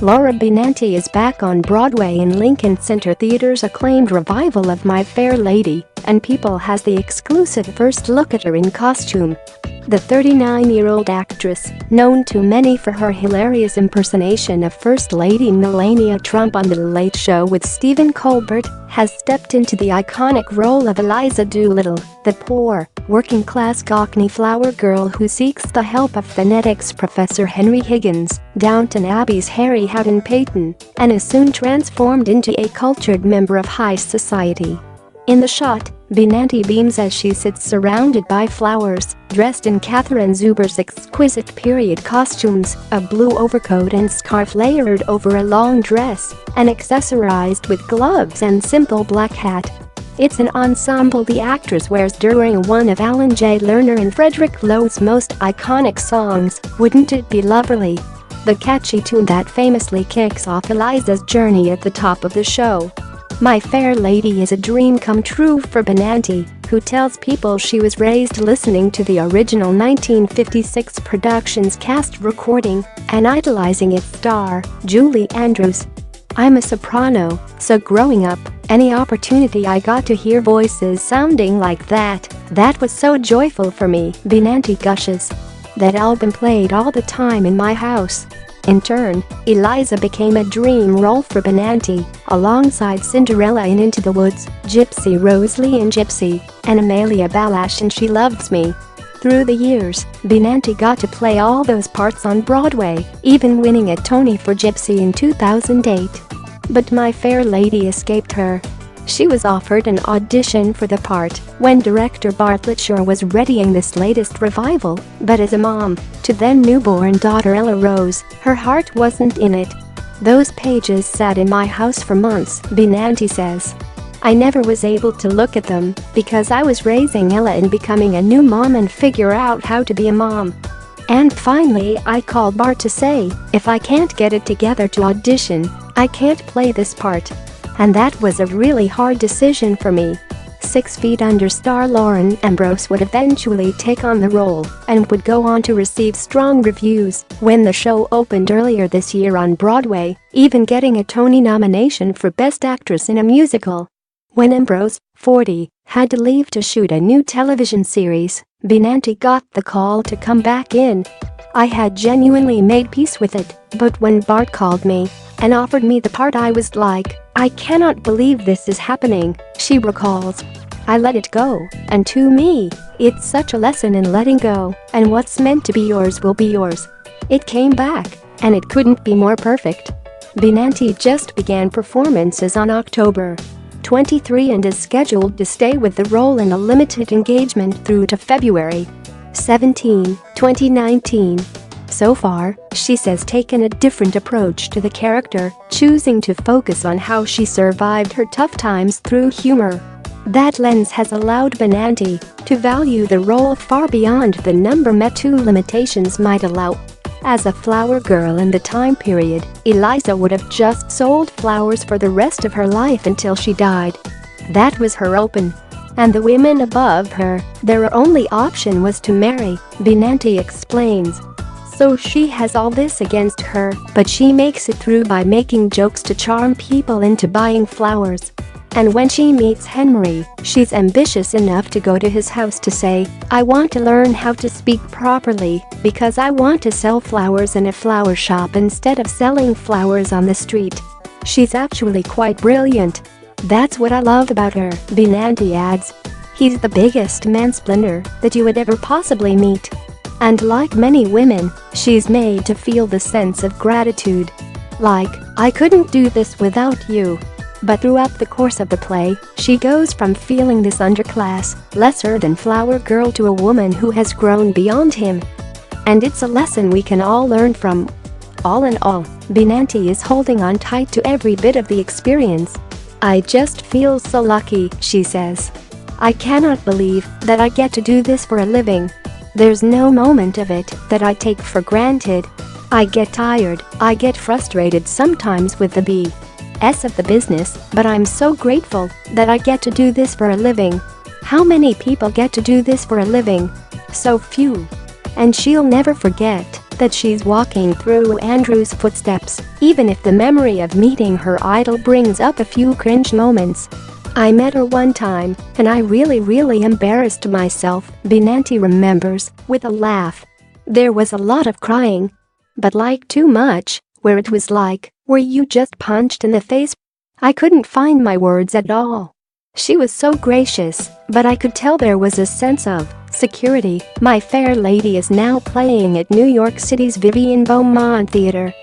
Laura Benanti is back on Broadway in Lincoln Center Theatre's acclaimed revival of My Fair Lady, and People has the exclusive first look at her in costume. The 39-year-old actress, known to many for her hilarious impersonation of First Lady Melania Trump on The Late Show with Stephen Colbert, has stepped into the iconic role of Eliza Doolittle, the poor, working-class cockney flower girl who seeks the help of phonetics professor Henry Higgins, Downton Abbey's Harry Hadden-Paton, and is soon transformed into a cultured member of high society. In the shot, Benanti beams as she sits surrounded by flowers, dressed in Catherine Zuber's exquisite period costumes, a blue overcoat and scarf layered over a long dress, and accessorized with gloves and simple black hat. It's an ensemble the actress wears during one of Alan J. Lerner and Frederick Loewe's most iconic songs, Wouldn't It Be Lovely? The catchy tune that famously kicks off Eliza's journey at the top of the show. My Fair Lady is a dream come true for Benanti, who tells People she was raised listening to the original 1956 production's cast recording and idolizing its star, Julie Andrews. I'm a soprano, so growing up, any opportunity I got to hear voices sounding like that was so joyful for me, Benanti gushes. That album played all the time in my house. In turn, Eliza became a dream role for Benanti, alongside Cinderella in Into the Woods, Gypsy Rose Lee in Gypsy, and Amalia Balash in She Loves Me. Through the years, Benanti got to play all those parts on Broadway, even winning a Tony for Gypsy in 2008. But My Fair Lady escaped her. She was offered an audition for the part when director Bartlett Sher was readying this latest revival, but as a mom to then newborn daughter Ella Rose, her heart wasn't in it. Those pages sat in my house for months, Benanti says. I never was able to look at them because I was raising Ella and becoming a new mom and figure out how to be a mom. And finally I called Bart to say, if I can't get it together to audition, I can't play this part. And that was a really hard decision for me. 6 Feet Under star Lauren Ambrose would eventually take on the role and would go on to receive strong reviews when the show opened earlier this year on Broadway, even getting a Tony nomination for Best Actress in a Musical. When Ambrose, 40, had to leave to shoot a new television series, Benanti got the call to come back in. I had genuinely made peace with it, but when Bart called me and offered me the part I was like, I cannot believe this is happening, she recalls. I let it go, and to me, it's such a lesson in letting go, and what's meant to be yours will be yours. It came back, and it couldn't be more perfect. Benanti just began performances on October 23 and is scheduled to stay with the role in a limited engagement through to February 17, 2019. So far, she says taken a different approach to the character, choosing to focus on how she survived her tough times through humor. That lens has allowed Benanti to value the role far beyond the number Metu limitations might allow. As a flower girl in the time period, Eliza would have just sold flowers for the rest of her life until she died. That was her open. And the women above her, their only option was to marry, Benanti explains. So she has all this against her, but she makes it through by making jokes to charm people into buying flowers. And when she meets Henry, she's ambitious enough to go to his house to say, I want to learn how to speak properly because I want to sell flowers in a flower shop instead of selling flowers on the street. She's actually quite brilliant. That's what I love about her, Benanti adds. He's the biggest mansplainer that you would ever possibly meet. And like many women, she's made to feel the sense of gratitude. Like, I couldn't do this without you. But throughout the course of the play, she goes from feeling this underclass, lesser-than flower girl to a woman who has grown beyond him. And it's a lesson we can all learn from. All in all, Benanti is holding on tight to every bit of the experience. I just feel so lucky, she says. I cannot believe that I get to do this for a living. There's no moment of it that I take for granted. I get tired, I get frustrated sometimes with the BS of the business, but I'm so grateful that I get to do this for a living. How many people get to do this for a living? So few. And she'll never forget that she's walking through Andrew's footsteps, even if the memory of meeting her idol brings up a few cringe moments. I met her one time, and I really embarrassed myself, Benanti remembers, with a laugh. There was a lot of crying. But like too much, where it was like, were you just punched in the face? I couldn't find my words at all. She was so gracious, but I could tell there was a sense of security. My Fair Lady is now playing at New York City's Vivian Beaumont Theater.